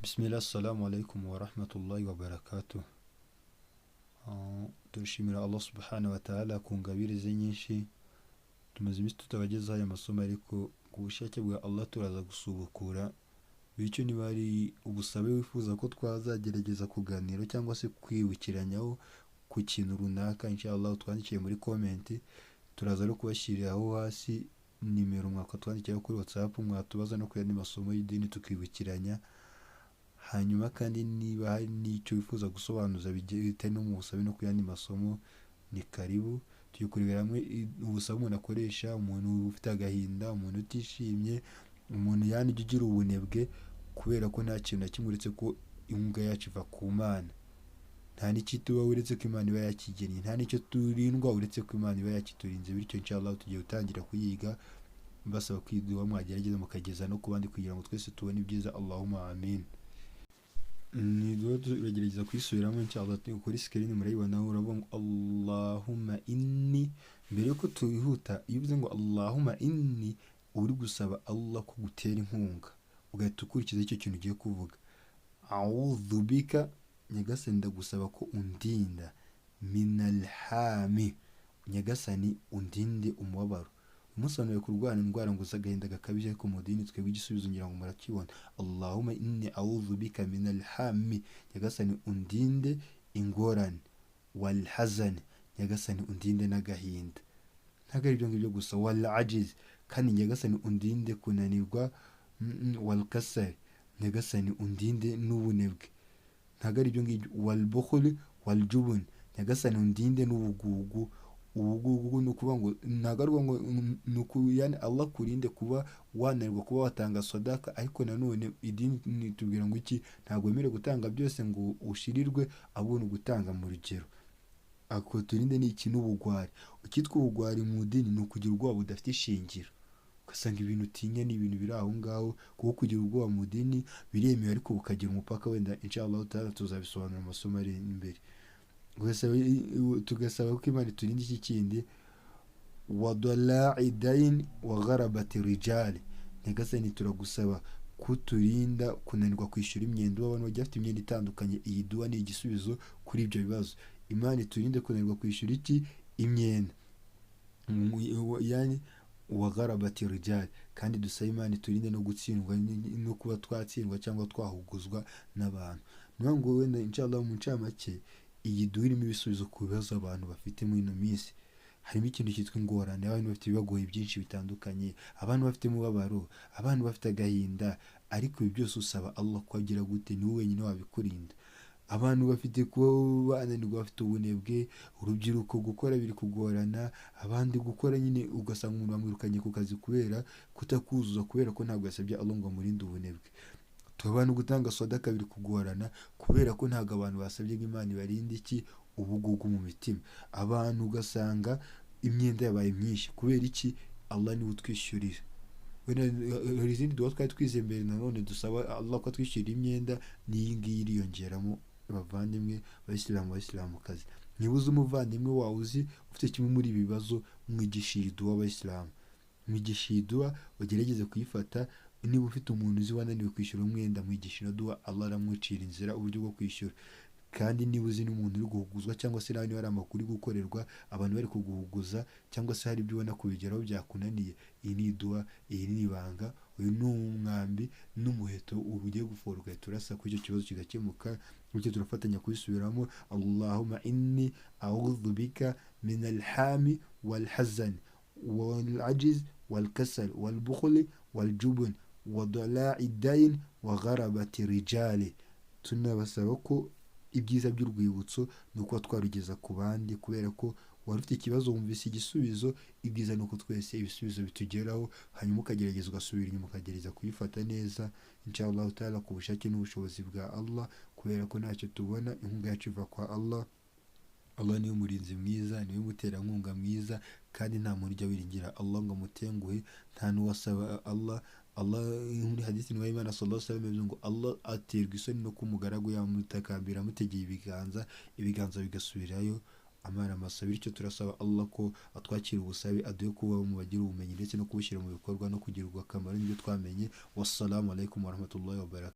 Bismillah, assalamu alaikum wa rahmatullahi wa barakatuh. Turashimira Allah subhanahu wa ta'ala ku ngabire ze nyinshi. Tumaze iminsi tutabagezaho aya masomo, ariko ku bushake bwa Allah turaza gusubukura, bityo niba ari ubusabe wifuza ko twazagerageza kuganira cyangwa se kwibukiranyaho ku kintu runaka, inshallah utwandikiye muri comment. Turaza no kubashyiriraho hasi nimero mwakatwandikiraho kuri WhatsApp, mwatubaza no ku yandi masomo y'idini tukibukiranya. Hanyuma kandi niba hari n'icyo wifuza gusobanuza bitari no mu busabe no ku yandi masomo, ni karibu. Tugiye kurebera hamwe ubusabe umuntu akoresha, umuntu ufite agahinda, umuntu utishimye, umuntu yani ujya ugira ubunebwe kubera ko nta kintu na kimwe uretse ko inkunga yacu iva ku Mana. Nta n'ikituba uretse ko Imana iba yakigennye, nta n'icyo turindwa uretse ko Imana iba yakiturinze. Bityo inshallah tugiye gutangira kuyiga, mbasaba kwiduha mwagerageza mukageza no ku bandi kugira ngo twese tubone ibyiza. Allahumma amin. Niba turagerageza kuyisubiramo inshallah, kuri screen murayibona, uravuga ngo Allahumma inni. Mbere yuko tuyihuta, iyo uvuze ngo Allahumma inni, uri gusaba Allah ko gutera inkunga, ugahita ukurikiza icyo kintu ugiye kuvuga. A'udhu bika, nyagasani ndagusaba ko undinda, minal hami, nyagasani undinde umubabaro. Umusobanuriye kurwara indwara ngo z'agahinda gakabije, ariko mu dini twebwe igisubizo ngira ngo murakibona. Allahumma inni a'udhu bika minal hami, nyagasani undinde ingorane, wal hazani, nyagasani undinde n'agahinda. Ntabwo ari ibyo ngibyo gusa, wal ajiz, kandi nyagasani undinde kunanirwa, wal kasal, nyagasani undinde n'ubunebwe. Ntabwo ari ibyo ngibyo, wal bukhul wal jubun, nyagasani undinde n'ubugugu. Ubugugu ni ukuvuga ngo ntabwo ari ngo yani Allah kurinde kuba wananirwa kuba watanga sadaka, ariko nanone idini tubwira ngo iki, ntabwo wemerewe gutanga byose ngo ushirirwe, abone gutanga mu rugero. Ako turinde ni iki, n'ubugwari. Ukitwa ubugwari mu dini ni ukugira ubwoba budafite ishingiro, ugasanga ibintu utinya ni ibintu biri aho ngaho. Kuko kugira ubwoba mu dini biremewe, ariko bukagira umupaka, wenda inshallah tuzabisobanura amasomo ari imbere. Tugasaba ko Imana iturinde iki kindi, wadala'i dain wa gharabati rijali, nyagasani turagusaba kuturinda kunanirwa kwishyura imyenda. Abantu bagiye bafite imyenda itandukanye, iyi dua ni igisubizo kuri ibyo bibazo. Imana iturinde kunanirwa kwishyura iki, imyenda, yani wa gharabati rijali, kandi dusaba Imana iturinde no gutsindwa, no kuba twatsindwa cyangwa twahuguzwa n'abantu. Niyo ngo wenda inshallah mu ncamake, iyi dua irimo ibisubizo ku bibazo abantu bafite muri ino minsi. Harimo ikintu cyitwa ingorane, abantu bafite ibibagoye byinshi bitandukanye, abantu bafite umubabaro, abantu bafite agahinda, ariko ibi byose usaba Allah ko agira gute, ni we wenyine wabikurinda. Abantu bafite kuba bananirwa, bafite ubunebwe, urubyiruko gukora biri kugorana, abandi gukora nyine ugasanga umuntu bamwirukanye ku kazi kubera kutakuzuza, kubera ko ntabwo yasabye Allah ngo amurinde ubunebwe. Abantu gutanga sadaka biri kugorana kubera ko ntabwo abantu basabye ngo Imana ibarinde iki, ubugugu mu mitima. Abantu ugasanga imyenda yabaye myinshi kubera iki, Allah niwe utwishyurira. Hari izindi dua twari twize mbere, nanone dusaba Allah ko atwishyurira imyenda, n'iyi ngiyi iriyongeramo. Bavandimwe bayisilamukazi, niba uzi umuvandimwe wawe uzi ufite kimwe muri ibi bibazo, mwigisha iyi dua abayisilamu, mwigisha iyi dua, ugerageze kuyifata. Niba ufite umuntu uzi wananiwe kwishyura umwenda, mwigisha ino dua, Allah aramwicira inzira uburyo bwo kwishyura. Kandi niba uzi n'umuntu uri guhuguzwa, cyangwa se nawe niba ari amakuru uri gukorerwa, abantu bari kuguhuguza, cyangwa se hari ibyo ubona kubigeraho byakunaniye, iyi ni dua, iyi ni ibanga, uyu ni umwambi n'umuheto ugiye gufora, ugahita urasa kuri icyo kibazo kigakemuka. Bityo turafatanya kubisubiramo. Allahumma inni a'udhu bika minal hami wal hazan wal ajiz wal kasal wal bukhli wal jubun wadala'i dain wa gharabati rijali. Tunabasaba ko ibyiza by'urwibutso ni uko twarugeza ku bandi, kubera ko wari ufite ikibazo wumvise igisubizo. Ibyiza ni uko twese ibisubizo bitugeraho, hanyuma ukagerageza ugasubira inyuma, ukagerageza kuyifata neza inshallah ta'ala, ku bushake n'ubushobozi bwa Allah, kubera ko ntacyo tubona, inkunga yacu iva kwa Allah. Allah niwe murinzi mwiza, niwe muterankunga mwiza, kandi nta muntu ujya wiringira Allah ngo amutenguhe, nta n'uwasaba Allah. Muri hadithi ni Imana sallallahu alaihi wasallam ngo Allah aterwa isoni no kumugaragu yamutakambira amutegeye ibiganza bigasubirayo amara masa. Bityo turasaba Allah ko atwakira ubusabe, aduhe kuba mu bagira ubumenyi ndetse no kubushyira mu bikorwa no kugirirwa akamaro n'ibyo twamenye. Wassalamu alaikum warahmatullahi wabarakatuh.